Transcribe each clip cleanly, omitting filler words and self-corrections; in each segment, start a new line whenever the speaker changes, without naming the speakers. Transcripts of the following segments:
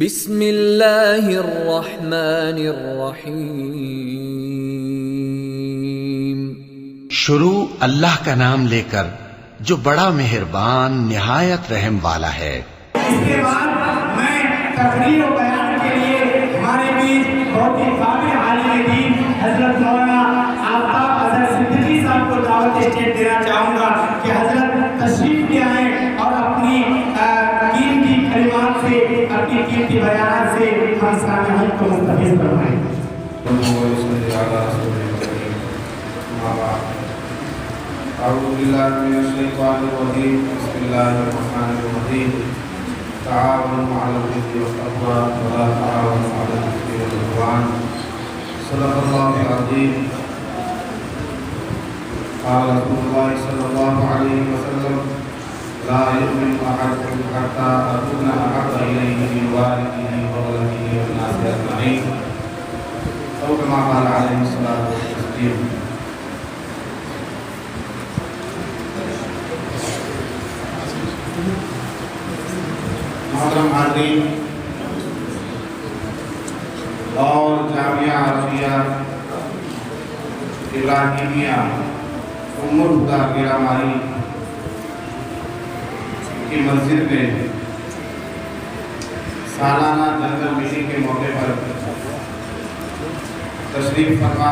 بسم اللہ الرحمن الرحیم۔
شروع اللہ کا نام لے کر جو بڑا مہربان نہایت رحم والا ہے۔
اس کے بعد میں تقریر و بیان کے لیے ہمارے بیچ بہت ہی قابل عالم دین حضرت مولانا آفتاب اظہر صدیقی صاحب کو دعوت اسٹیج دینا چاہوں گا کہ حضرت تشریف لے آئیں اور اپنی قیمتی کلمات سے، اپنی قیمتی بیانات سے ہم سامعین کو مستفیض فرمائیں۔
اعوذ باللہ من الشیطان الرجیم، بسم اللہ الرحمن الرحیم۔ تعاونوا علی البر والتقوی ولا تعاونوا علی الاثم والعدوان، صدق اللہ العظیم۔ قال رسول اللہ صلی اللہ علیہ وسلم: لا یؤمن احدکم حتی اکون احب الیہ من والدہ وولدہ والناس اجمعین، او کما قال علیہ الصلاۃ والتسلیم۔ محترم حاضرین اور جامعہ عربیہ ابراہیمیہ ام الہدیٰ گیرہ ماری کی مسجد میں سالانہ جنرل میٹنگ کے موقع پر تشریف فرما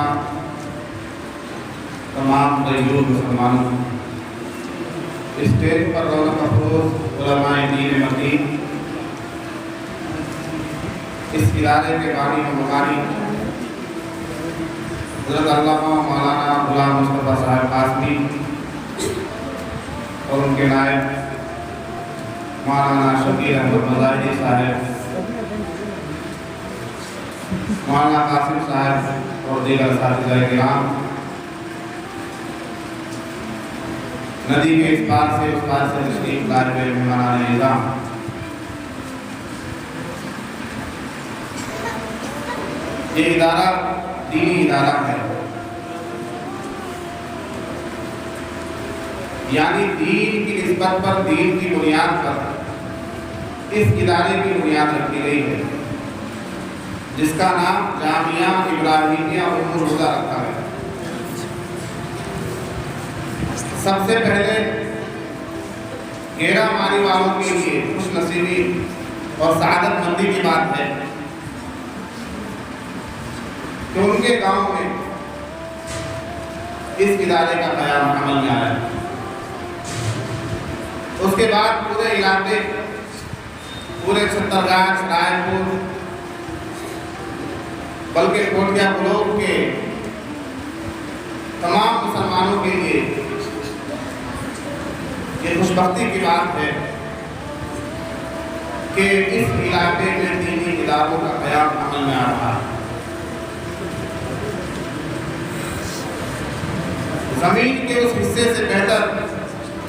تمام غیور مسلمانوں، اسٹیج پر رونق افروز علماء دین مدین، اس ادارے کے بانی و مقانی حضرت علامہ مولانا غلام مصطفیٰ صاحب قاسمی اور ان کے نائب مولانا شبیر احمد مظاہری صاحب، مولانا قاسم صاحب اور دیگر اساتذہ کرام، ندی کے اس پار سے اس پار سے تشریف لائے ہوئے مہمانان اعظام، یہ ادارہ دینی ادارہ ہے، یعنی دین کی نسبت پر، دین کی بنیاد پر اس ادارے کی بنیاد رکھی گئی ہے، جس کا نام جامعہ ابراہیمیہ ام الہدیٰ رکھا ہے۔ سب سے پہلے گیرہ ماری والوں کے لیے خوش نصیبی اور سعادت مندی کی بات ہے کہ ان کے گاؤں میں اس ادارے کا قیام عمل میں آیا۔ اس کے بعد پورے علاقے، پورے چھترگاچھ، رائے پور، بلکہ کوٹیا بلاک کے تمام مسلمانوں کے لیے یہ خوش بختی کی بات ہے کہ اس علاقے میں دینی اداروں کا قیام عمل میں آ رہا ہے۔ زمین کے اس حصے سے بہتر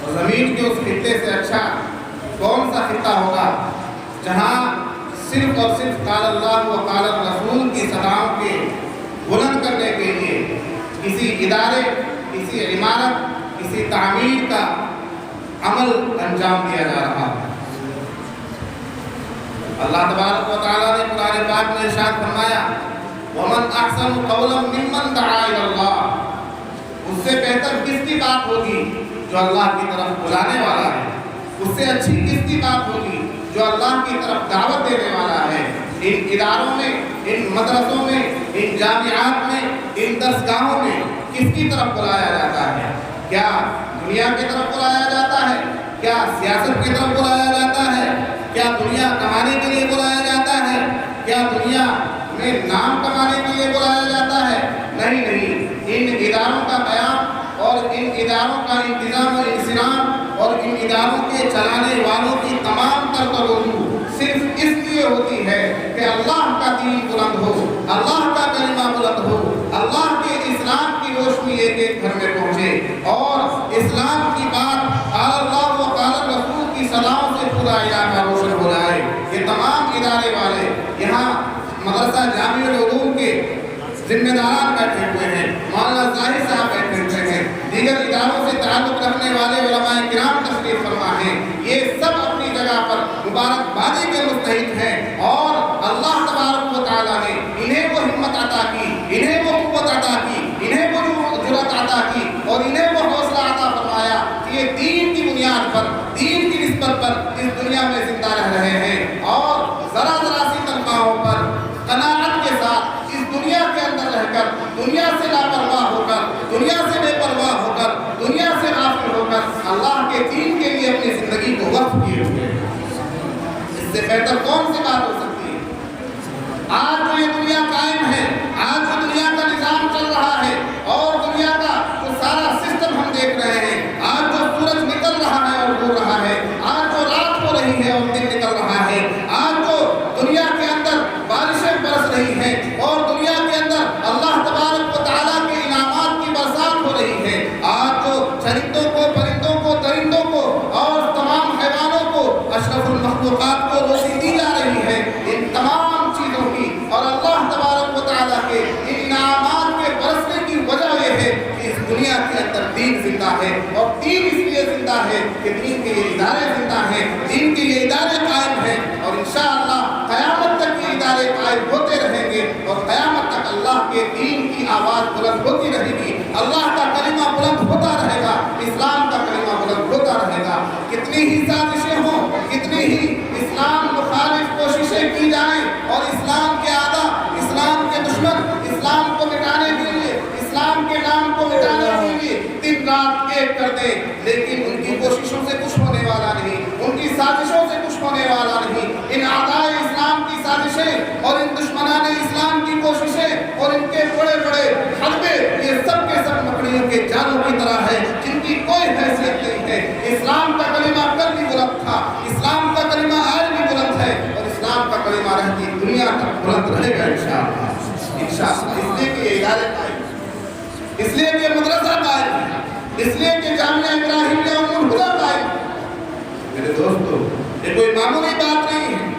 اور زمین کے اس خطے سے اچھا کون سا خطہ ہوگا جہاں صرف اور صرف قال اللہ و قال الرسول کی صداؤں کے بلند کرنے کے لیے کسی ادارے، کسی عمارت، کسی تعمیر کا عمل انجام دیا جا رہا ہے۔ اللہ تبارک و تعالیٰ نے قرآن پاک میں ارشاد فرمایا: وَمَنْ أَحْسَنُ قَوْلًا مِّمَّنْ دَعَا إِلَى اللَّهِ، اس سے بہتر کس کی بات ہوگی جو اللہ کی طرف بلانے والا ہے، اس سے اچھی کس کی بات ہوگی جو اللہ کی طرف دعوت دینے والا ہے۔ ان اداروں میں، ان مدرسوں میں، ان جامعات میں، ان درسگاہوں میں کس کی طرف بلایا جاتا ہے؟ کیا دنیا کی طرف بلایا جاتا ہے؟ کیا سیاست کی طرف بلایا جاتا ہے؟ کیا دنیا کمانے کے لیے بلایا جاتا ہے؟ کیا دنیا میں نام کمانے کے لیے بلایا جاتا ہے؟ نہیں نہیں، ان اداروں کا قیام اور ان اداروں کا انتظام و انصرام اور ان اداروں کے چلانے والوں کی تمام تر توجہ صرف اس لیے ہوتی ہے کہ اللہ کا دین بلند ہو، اللہ کا کلمہ بلند ہو، اللہ کے اسلام کی روشنی ایک ایک گھر میں پہنچے اور اسلام کی بات قال اللہ و قال الرسول کی صداؤں سے پورا علاقہ روشن ہو جائے۔ یہ تمام ادارے والے یہاں مدرسہ جامع العلوم کے ذمہ داران بیٹھے ہوئے ہیں، مولانا ظاہر صاحب بیٹھے ہوئے ہیں، دیگر اداروں سے تعلق رکھنے والے علماء کرام تشریف فرما ہیں، یہ سب اپنی جگہ پر مبارکبادی کے مستحق ہیں اور دنیا سے لاپرواہ ہو کر، دنیا سے بے پرواہ ہو کر، دنیا سے غافل ہو کر اللہ کے دین کے لیے اپنی زندگی کو وقف کیے ہوئے ہیں۔ اس سے بہتر کون سی بات ہو سکتی ہے؟ آج جو یہ دنیا قائم ہے، آج جو دنیا کا نظام چل رہا ہے اور دنیا کا جو سارا سسٹم ہم دیکھ رہے ہیں، آج جو سورج نکل رہا ہے اور ڈوب رہا ہے، آج جو رات ہو رہی ہے اور دن نکل رہا ہے، آج جو دنیا کے اندر بارشیں برس رہی ہیں اور دنیا کے اندر اللہ تبارک و تعالیٰ کے انعامات کی برسات ہو رہی ہے، آج جو چرندوں کو، پرندوں کو، درندوں کو اور تمام حیوانوں کو، اشرف المخلوقات کو روزی دی جا رہی ہے، ان تمام چیزوں کی اور اللہ تبارک و تعالیٰ کے ان انعامات کے برسنے کی وجہ یہ ہے کہ اس دنیا کے اندر دین زندہ ہے، اور دین اس لیے زندہ ہے کہ دین کے یہ ادارے زندہ ہیں، دین کے یہ ادارے قائم ہیں، اور انشاءاللہ قیامت تک یہ ادارے قائم ہوتے رہیں گے، اور قیامت تک اللہ کے دین کی آواز بلند ہوتی رہے گی، اللہ کا کلمہ بلند ہوتا رہے گا، اسلام کا کلمہ بلند ہوتا رہے گا۔ کتنی ہی سازشیں ہوں، کتنی ہی اسلام مخالف کوششیں کی جائیں اور اسلام کے اعداء، اسلام کے دشمن اسلام کو مٹانے کے لیے، اسلام کے نام کو مٹانے کے لیے دن رات ایک کر دیں، لیکن ان کی کوششوں سے کچھ ہونے والا نہیں، ان کی سازشوں سے کچھ ہونے والا نہیں۔ ان اعداء اسلام کی سازشیں اور ان دشمنان اسلام کی کوششیں اور ان کے بڑے بڑے حلبے، یہ سب کے سب مکڑیوں کے جالوں کی طرح ہے جن کی کوئی حیثیت نہیں ہے۔ اسلام کا کلمہ کل بھی بلند تھا، اسلام کا کلمہ آج بھی بلند ہے، اور اسلام کا کلمہ رہتی دنیا تک بلند رہے گا انشاءاللہ۔ انشاءاللہ اس لیے کہ یہ ادارے قائم، اس لیے کہ مدرسہ قائم، اس لیے کہ جامعہ ابراہیمیہ الہدیٰ قائم۔ میرے دوستو، یہ کوئی معمولی بات نہیں ہے،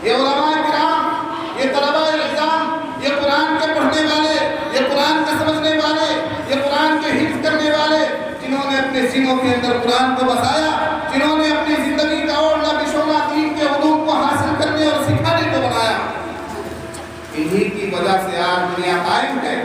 یہ علماء کرام، یہ طلباء العلم، یہ قرآن کے پڑھنے والے، یہ قرآن کے سمجھنے والے، یہ قرآن کے حفظ کرنے والے، جنہوں نے اپنے سینوں کے اندر قرآن کو بسایا، جنہوں نے اپنی زندگی کا اوڑھنا بچھونا دین کے علوم کو حاصل کرنے اور سکھانے کو بنایا، انہی کی وجہ سے آج دنیا قائم ہے۔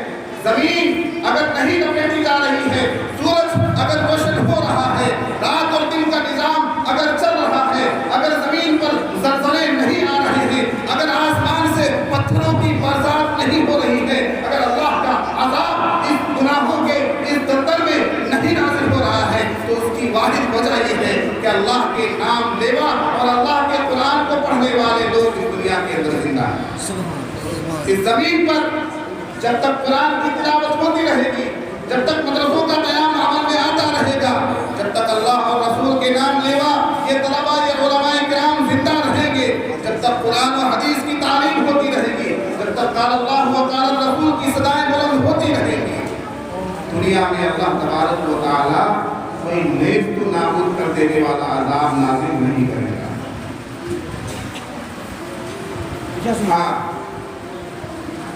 زمین اگر نہیں لپیٹی جا رہی ہے، سورج اگر روشن ہو رہا ہے، رات اور دن کا نظام اگر چل رہا ہے، اگر زمین پر زلزلے نہیں آ رہے ہیں، اگر آسمان سے پتھروں کی برسات نہیں ہو رہی ہے، اگر اللہ کا عذاب اس گناہوں کے اس دلدل میں نہیں نازل ہو رہا ہے، تو اس کی واحد وجہ یہ ہے کہ اللہ کے نام لیوا اور اللہ کے قرآن کو پڑھنے والے لوگ اس دنیا کے اندر زندہ ہیں۔ اس زمین پر جب تک قرآن کی تلاوت ہوتی رہے گی، جب تک مدرسوں کا قیام عمل میں آتا رہے گا، جب تک اللہ اور رسول کے نام لیوا یہ طلباء، یہ علماء کرام زندہ رہیں گے، جب تک قرآن و حدیث کی تعلیم ہوتی رہے گی، جب تک قال اللہ و قال الرسول کی صدائیں بلند ہوتی رہیں گی، دنیا میں اللہ تبارک و تعالیٰ کوئی نیست و نابود کر دینے والا عذاب نازل نہیں کرے گا۔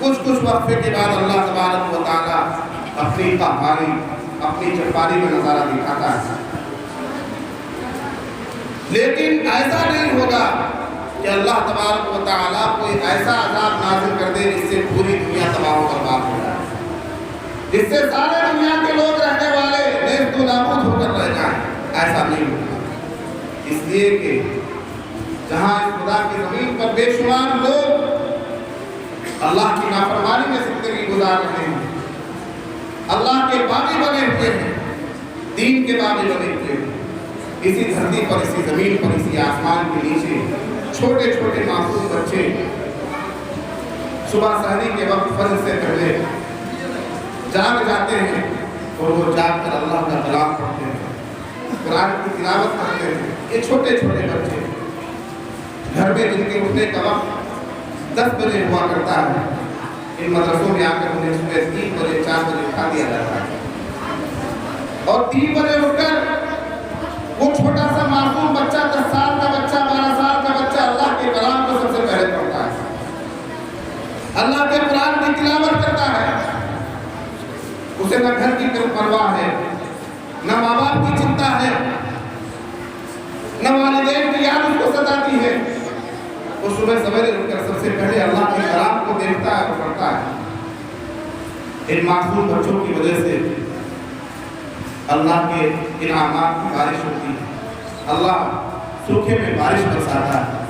کچھ وقفے کے بعد اللہ تبارک و تعالیٰ اپنی قہاری، اپنی جباری میں نظارہ دکھاتا ہے، لیکن ایسا نہیں ہوگا کہ اللہ تبارک و تعالیٰ کوئی ایسا عذاب نازل کر دے جس سے پوری دنیا تباہ و برباد ہو جائے، جس سے سارے دنیا کے لوگ رہنے والے نیست و نابود ہو کر رہ جائیں۔ ایسا نہیں ہوگا، اس لیے کہ جہاں اس خدا کی زمین پر بے شمار لوگ اللہ کی نافرمانی میں زندگی گزار رہے ہیں، اللہ کے باغی بنے ہوئے ہیں، دین کے باغی بنے ہوئے ہیں، اسی دھرتی پر، اسی زمین پر، اسی آسمان کے نیچے چھوٹے چھوٹے معصوم بچے صبح سحری کے وقت فجر سے پہلے جاگ جاتے ہیں، اور وہ جاگ کر اللہ کا کلام پڑھتے ہیں، قرآن کی تلاوت کرتے ہیں۔ یہ چھوٹے چھوٹے بچے گھر میں جن کے اٹھنے کا وقت 10 بجے ہوا کرتا ہے، ان مدرسوں میں آ کر انہیں صبح 3 بجے 4 بجے اٹھا دیا جاتا ہے، اور 3 بجے اٹھ کر وہ چھوٹا سا معصوم بچہ، 10 سال کا بچہ، 12 سال کا بچہ اللہ کے کلام کو سب سے پہلے پڑھتا ہے، اللہ کے قرآن کی تلاوت کرتا ہے۔ اسے نہ گھر کی پرواہ ہے، نہ ماں باپ کی چنتا ہے، نہ والدین کی یاد اس کو ستاتی ہے۔ وہ صبح سویرے اٹھ کر سب سے پہلے اللہ کے کلام کو دیکھتا ہے اور پڑھتا ہے۔ ان معصوم بچوں کی وجہ سے اللہ کے انعامات کی بارش ہوتی ہے، اللہ سوکھے میں بارش برساتا ہے،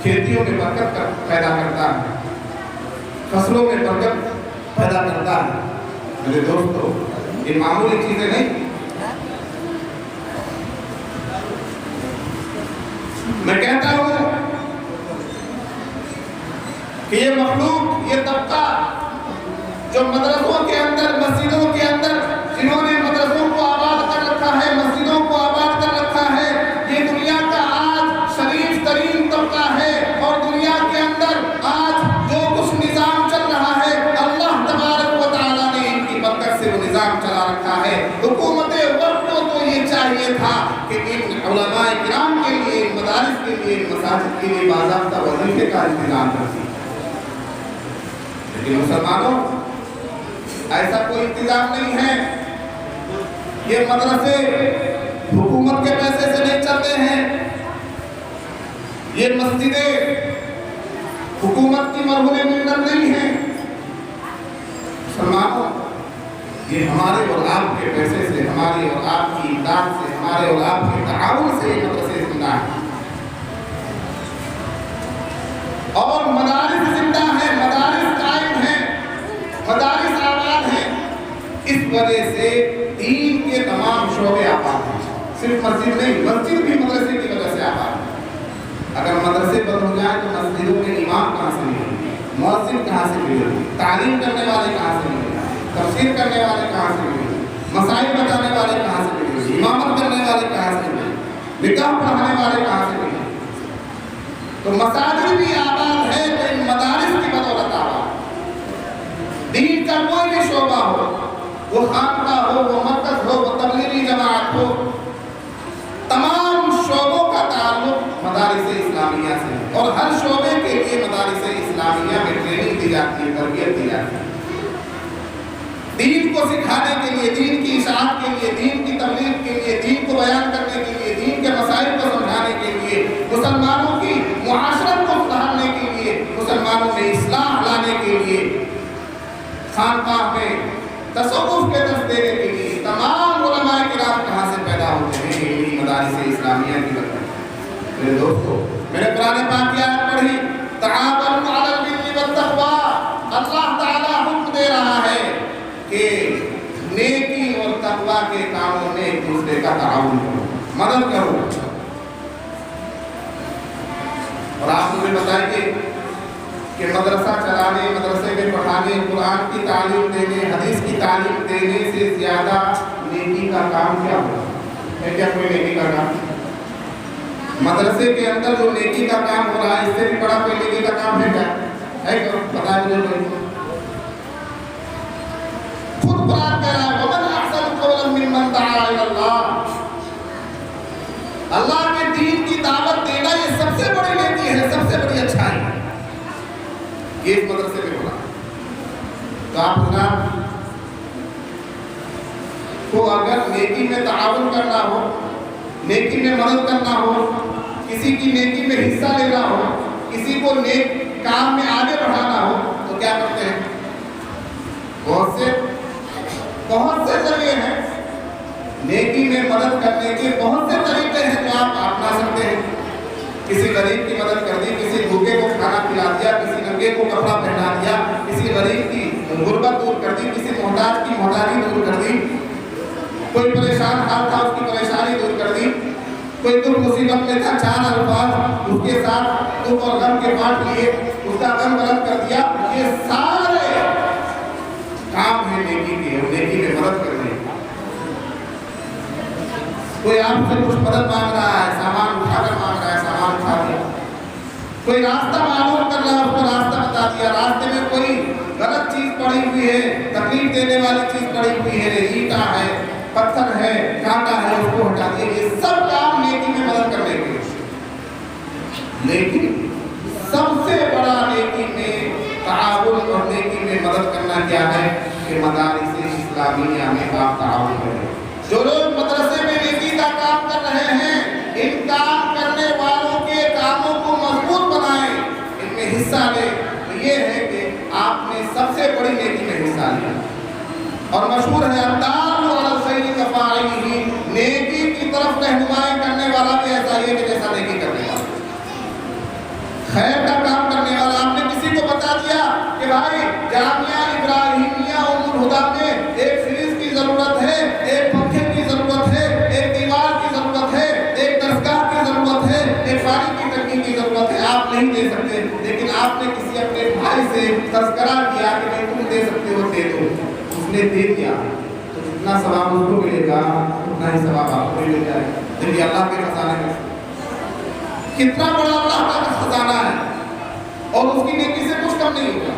کھیتیوں میں برکت پیدا کرتا ہے، فصلوں میں برکت پیدا کرتا ہے۔ میرے دوستو، یہ معمولی چیزیں نہیں۔ میں کہتا ہوں کہ یہ مخلوق، یہ طبقہ جو مدرسوں کے اندر، مسجدوں کے اندر، جنہوں نے مدرسوں کو آباد کر رکھا ہے، مسجدوں کو آباد کر رکھا ہے، یہ دنیا کا آج شریف ترین طبقہ ہے۔ اور دنیا کے اندر آج جو کچھ نظام چل رہا ہے، اللہ تبارک و تعالیٰ نے ان کی برکت سے وہ نظام چلا رکھا ہے۔ حکومت وقت کو تو یہ چاہیے تھا کہ ان علماء کرام کے لیے، ان مدارس کے لیے، ان مساجد کے لیے باضابطہ وظیفے کا انتظام کرتی، لیکن مسلمانوں ایسا کوئی انتظام نہیں ہے۔ یہ مدرسے حکومت کے پیسے سے نہیں چلتے ہیں، یہ مسجدیں حکومت کی مرہون منت نہیں ہیں۔ مسلمانوں، یہ ہمارے اور آپ کے پیسے سے، ہمارے اور آپ کی امداد سے، ہمارے اور آپ کے تعاون سے یہ مدرسے زندہ ہیں، اور مدارس زندہ ہیں، مدارس قائم ہیں، مدارس آباد ہیں۔ اس وجہ سے دین کے تمام شعبے آباد ہیں، صرف مسجد نہیں، مسجد بھی مدرسے کی وجہ سے آباد ہے۔ اگر مدرسے بند ہو جائیں تو مسجدوں کے امام کہاں سے ملیں گے، مؤذن کہاں سے ملیں گے، تعلیم کرنے والے کہاں سے ملیں گے، تفسیر کرنے والے کہاں سے ملیں گے، مسائل بتانے والے کہاں سے ملیں گے، امامت کرنے والے کہاں سے ملیں گے، نکاح پڑھانے والے کہاں سے ملیں گے۔ تو مساجد بھی آباد ہے تو ان مدارس کی بدولت آباد۔ دین کا کوئی بھی شعبہ ہو، وہ خانقاہ ہو، وہ مرکز ہو، وہ تبلیغی جماعت ہو، تمام شعبوں کا تعلق مدارس اسلامیہ سے ہے، اور ہر شعبے کے لیے مدارس اسلامیہ میں ٹریننگ دی جاتی ہے، تربیت دی جاتی ہے، دین کو سکھانے کے لیے، دین کی اشاعت کے لیے، دین کی تبلیغ کے لیے، دین کو بیان کرنے کے لیے، دین کے مسائل کو سمجھانے کے لیے، مسلمانوں کی معاشرت کو سدھارنے کے لیے، مسلمانوں میں اصلاح لانے کے لیے، خانقاہ میں تصوف کے درس دینے کے لیے تمام علماء کرام کہاں سے پیدا ہوتے ہیں؟ یہ مدارس اسلامیہ کی وجہ سے۔ میرے دوستو، میں نے قرآن پاک کی آیت پڑھی، تعاونوا علی البر والتقوی۔ اللہ تعالیٰ حکم دے رہا ہے کہ نیکی اور تقوی کے کاموں میں ایک دوسرے کا تعاون کرو، مدد کرو۔ اور آپ مجھے بتائیے کہ مدرسہ چلانے، مدرسے میں پڑھانے، قرآن کی تعلیم دینے، حدیث کی تعلیم دینے سے زیادہ نیکی کا کام کیا ہوگا؟ ہے کیا کوئی نیکی کا کام؟ مدرسے کے اندر جو نیکی کا کام ہو رہا ہے، اس سے بھی بڑا کوئی نیکی کا کام ہے کیا؟ ہے کیا؟ بتائیں مجھے کوئی۔ خود قرآن کہہ رہا ہے وَمَنْ أَحْسَنُ قَوْلًا مِّمَّنْ دَعَا إِلَى اللَّهِ۔ اللہ کے دین کی دعوت دینا یہ سب سے بڑی نیکی ہے، سب سے بڑی اچھائی ہے۔ یہ اس مدرسے میں ہونا تو آپ حضرات کو اگر نیکی میں تعاون کرنا ہو، نیکی میں مدد کرنا ہو، کسی کی نیکی میں حصہ لینا ہو، کسی کو نیک کام میں آگے بڑھانا ہو تو کیا کرتے ہیں؟ بہت سے ذریعے ہیں نیکی میں مدد کرنے کے، بہت سے طریقے ہیں جو آپ اپنا سکتے ہیں۔ کسی غریب کی مدد کر دی، کسی بھوکے کو کھانا کھلا دیا، کسی ننگے کو کپڑا پہنا دیا، کسی غریب کی غربت دور کر دی، کسی محتاج کی محتاجی دور کر دی، کوئی پریشان حال تھا اس کی پریشانی دور کر دی، کوئی دکھ مصیبت میں تھا، چار الفاظ اس کے ساتھ دکھ اور غم کے بانٹ لیے، اس کا غم بلند کر دیا۔ یہ سارے کام ہیں نیکی کے، نیکی میں مدد کرنے۔ کوئی آپ سے کچھ مدد مانگ رہا ہے، سامان اٹھا کر مانگ رہا ہے، سامان اٹھا دیا۔ کوئی راستہ معلوم کر رہا ہے، اس کو راستہ بتا دیا۔ راستے میں کوئی غلط چیز پڑی ہوئی ہے، تکلیف دینے والی چیز پڑی ہوئی ہے، اینٹا ہے، پتھر ہے، کانٹا ہے، اس کو ہٹا دیا۔ یہ سب کام نیکی میں مدد کرنے کے۔ لیکن سب سے بڑا نیکی میں تعاون اور نیکی میں مدد کرنا کیا ہے کہ مدارس اسلامیہ میں آپ تعاون کریں۔ جو لوگ مدرسے میں نیکی کا کام کر رہے ہیں، ان کام کرنے والوں کے کاموں کو مضبوط بنائیں، ان میں حصہ لیں۔ تو یہ ہے کہ آپ نے سب سے بڑی نیکی میں حصہ لیا۔ اور مشہور ہے الدال علی الخیر کفاعلہ، نیکی کی طرف رہنمائی کرنے والا بھی ایسا ہی ہے کہ جیسا نیکی کرنے والا۔ خیر کا کام کرنے والا، آپ نے کسی کو بتا دیا کہ بھائی جامعہ ابراہیم تھے، لیکن آپ نے کسی اپنے بھائی سے تذکرہ کیا کہ نہیں تم دے سکتے ہو دے دو، اس نے دے دیا تو جتنا ثواب اس کو ملے گا اتنا ہی ثواب آپ کو مل جائے گا۔ دیکھیے اللہ کے خزانے میں کتنا بڑا اللہ کا خزانہ ہے اور اس کی نیکی سے کچھ کم نہیں ہوگا۔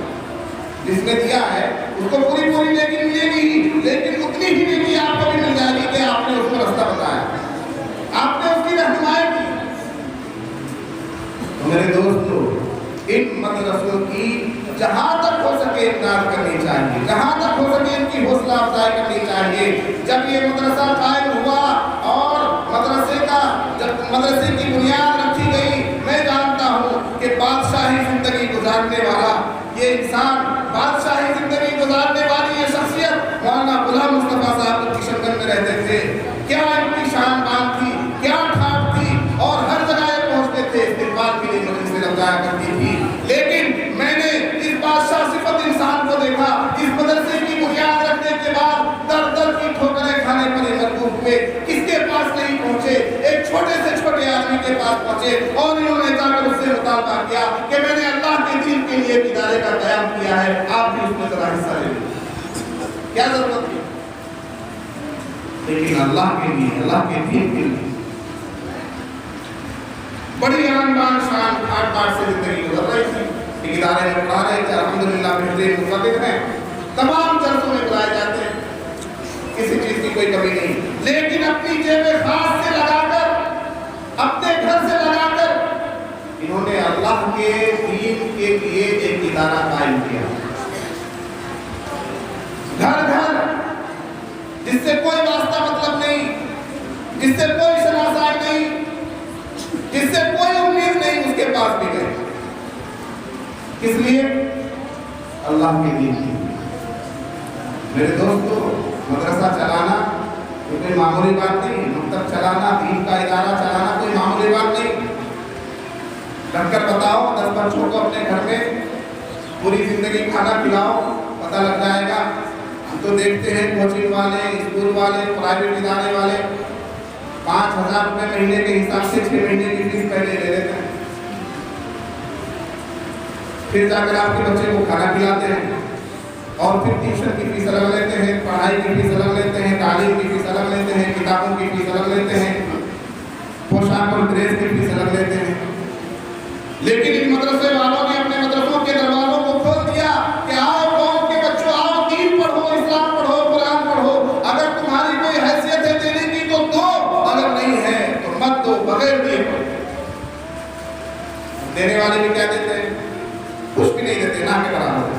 جس نے دیا ہے اس کو پوری پوری نیکی ملے گی، لیکن اتنی ہی نیکی آپ کو بھی مل جائے گی کہ آپ نے اس کو راستہ بتایا، آپ نے اس کی رہنمائی کی۔ تو میرے دوستو، ان مدرسوں کی جہاں تک ہو سکے امداد کرنی چاہیے، جہاں تک ہو سکے ان کی حوصلہ افزائی کرنی چاہیے۔ جب یہ مدرسہ قائم ہوا اور مدرسے کی بنیاد رکھی گئی، میں جانتا ہوں کہ بادشاہی زندگی گزارنے والا یہ انسان، بادشاہی زندگی گزارنے والی یہ شخصیت مولانا غلام مصطفیٰ صاحب کشن گنج میں رہتے تھے۔ کیا ان کی شان بان تھی، کیا ٹھاٹ تھی، اور ہر جگہ پہنچتے تھے، استقبال کے لیے مجلس میں رضایا کرتی تھی۔ لیکن میں نے اس بادشاہ صفت انسان کو دیکھا، اس مدرسے کی بنیاد رکھنے کے بعد در در کی ٹھوکریں کھانے پر مجبور ہوئے، کس کے پاس نہیں پہنچے، ایک چھوٹے سے چھوٹے آدمی کے پاس پہنچے اور انہوں نے جا کر اس سے مطالبہ کیا کہ میں نے اللہ کے دین کے لیے ایک ادارے کا قیام کیا ہے، آپ بھی اس میں ذرا حصہ لے لیں۔ کیا ضرورت تھی؟ لیکن اللہ کے لیے، اللہ کے دین کے لیے بڑی آن بان شان ٹھاٹ باٹ سے زندگی گزر رہی تھی۔ ایک ادارے میں پڑھا رہے تھے، الحمدللہ بہترین مفقہ ہیں، تمام جلسوں میں بلائے جاتے ہیں، کسی چیز کی کوئی کمی نہیں، لیکن اپنی جیب خاص سے لگا کر، اپنے گھر سے لگا کر انہوں نے اللہ کے دین کے لیے ایک ادارہ قائم کیا، گھر گھر، جس سے کوئی واسطہ مطلب نہیں، جس سے کوئی شناسائی نہیں، جس سے کوئی امید نہیں، اس کے پاس بھی گئے۔ کس لیے؟ اللہ کے دین کی۔ میرے دوستو، مدرسہ چلانا کوئی معمولی بات نہیں، مکتب چلانا، دین کا ادارہ چلانا کوئی معمولی بات نہیں۔ رکھ کر بتاؤ 10 بچوں کو اپنے گھر میں پوری زندگی کھانا کھلاؤ، پتہ لگ جائے گا۔ ہم تو دیکھتے ہیں کوچنگ والے، اسکول والے، پرائیویٹ ادارے والے 5,000 روپے مہینے کے حساب سے 6 مہینے کی فیس پہلے لے لیتے ہیں، پھر جا کر آپ کے بچے کو کھانا کھلاتے ہیں، اور پھر ٹیوشن کی فیس الگ لیتے ہیں، پڑھائی کی فیس الگ لیتے ہیں، تعلیم کی فیس الگ لیتے ہیں، کتابوں کی فیس الگ لیتے ہیں، پوشاک اور ڈریس کی فیس الگ لیتے ہیں۔ لیکن ان مدرسے والوں نے اپنے مدرسوں کے دروازوں کو کھول دیا کہ آؤ قوم کے بچوں، آؤ دین پڑھو، اسلام پڑھو، قرآن پڑھو، اگر تمہاری کوئی حیثیت ہے دینے کی تو دو، اگر نہیں ہے تو مت دو، بغیر دیے پڑھو۔ دینے والے بھی کیا دیتے ہیں؟ کچھ بھی نہیں دیتے، نہ کے برابر۔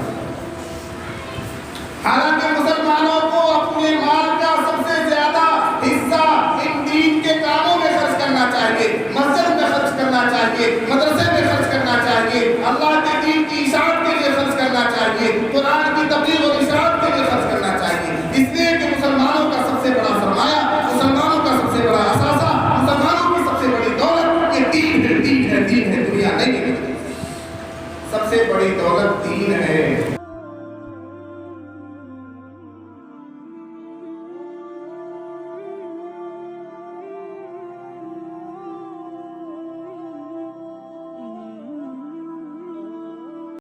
حالانکہ مسلمانوں کو اپنے مال کا سب سے زیادہ حصہ ان دین کے کاموں میں خرچ کرنا چاہیے، مسجد میں خرچ کرنا چاہیے، مدرسے میں خرچ کرنا چاہیے، اللہ کے دین کی اشاعت کے لیے خرچ کرنا چاہیے، قرآن کی تبلیغ اور اشاعت کے لیے خرچ کرنا چاہیے۔ اس لیے کہ مسلمانوں کا سب سے بڑا سرمایہ، مسلمانوں کا سب سے بڑا اثاثہ، مسلمانوں کی سب سے بڑی دولت یہ دین ہے، دین ہے، دین ہے، دنیا نہیں ہے۔ سب سے بڑی دولت دین ہے۔